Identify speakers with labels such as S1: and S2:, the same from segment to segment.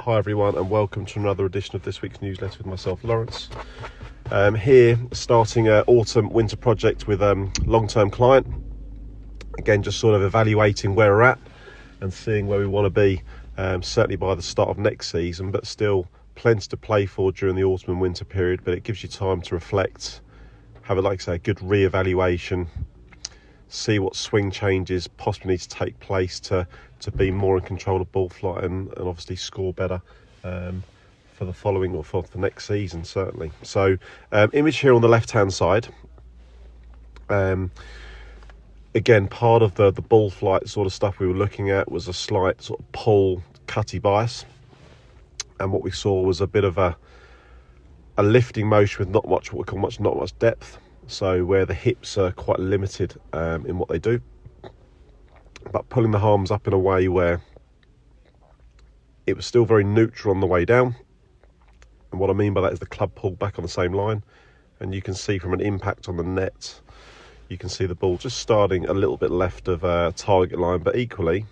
S1: Hi everyone, and welcome to another edition of this week's newsletter with myself, Laurence. Here, starting an autumn-winter project with a long-term client. Again, just sort of evaluating where we're at and seeing where we want to be, certainly by the start of next season, but still plenty to play for during the autumn and winter period. But it gives you time to reflect, have a good re-evaluation, see what swing changes possibly need to take place to be more in control of ball flight and obviously score better for the following or for the next season, certainly. So image here on the left hand side, again, part of the ball flight sort of stuff we were looking at was a slight sort of pull cutty bias, and what we saw was a bit of a lifting motion with not much depth. So where the hips are quite limited in what they do, but pulling the arms up in a way where it was still very neutral on the way down. And what I mean by that is the club pulled back on the same line, and you can see from an impact on the net, you can see the ball just starting a little bit left of target line, but equally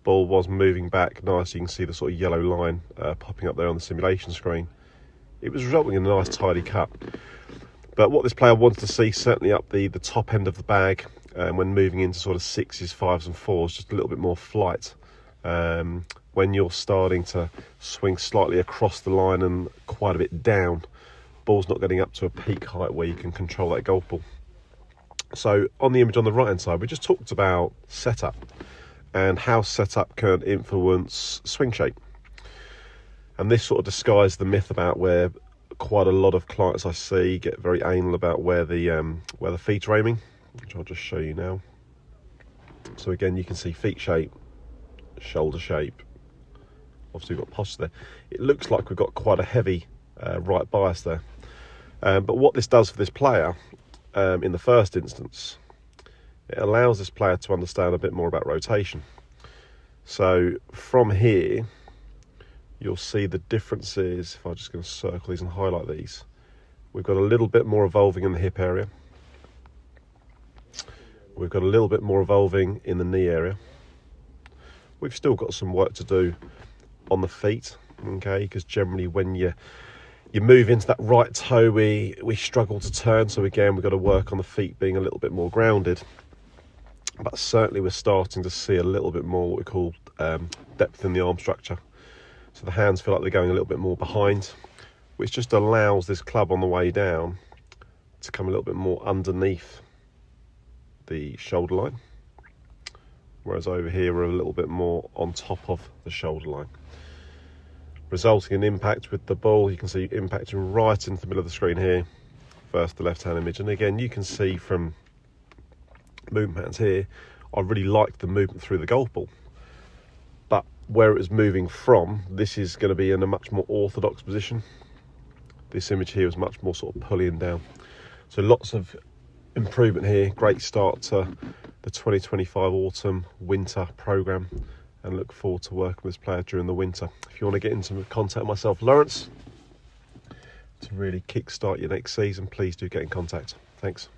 S1: ball was moving back nice. You can see the sort of yellow line popping up there on the simulation screen. It was resulting in a nice tidy cut. But what this player wanted to see, certainly up the top end of the bag, when moving into sort of sixes, fives and fours, just a little bit more flight. When you're starting to swing slightly across the line and quite a bit down, ball's not getting up to a peak height where you can control that golf ball. So on the image on the right hand side, we just talked about setup and how setup can influence swing shape. And this sort of disguised the myth about where quite a lot of clients I see get very anal about where the feet are aiming, which I'll just show you now. So again, you can see feet shape, shoulder shape. Obviously we've got posture there. It looks like we've got quite a heavy right bias there. But what this does for this player, in the first instance, it allows this player to understand a bit more about rotation. So from here, you'll see the differences. If I'm just going to circle these and highlight these, we've got a little bit more evolving in the hip area. We've got a little bit more evolving in the knee area. We've still got some work to do on the feet, okay, because generally when you move into that right toe, we struggle to turn. So again, we've got to work on the feet being a little bit more grounded. But certainly we're starting to see a little bit more what we call depth in the arm structure. So the hands feel like they're going a little bit more behind, which just allows this club on the way down to come a little bit more underneath the shoulder line. Whereas over here, we're a little bit more on top of the shoulder line, resulting in impact with the ball. You can see impacting right into the middle of the screen here, first the left-hand image. And again, you can see from movement patterns here, I really liked the movement through the golf ball. But where it was moving from, this is going to be in a much more orthodox position. This image here is much more sort of pulling down. So lots of improvement here. Great start to the 2025 autumn winter program, and look forward to working with this player during the winter. If you want to get into contact with myself, Laurence, to really kickstart your next season, please do get in contact. Thanks.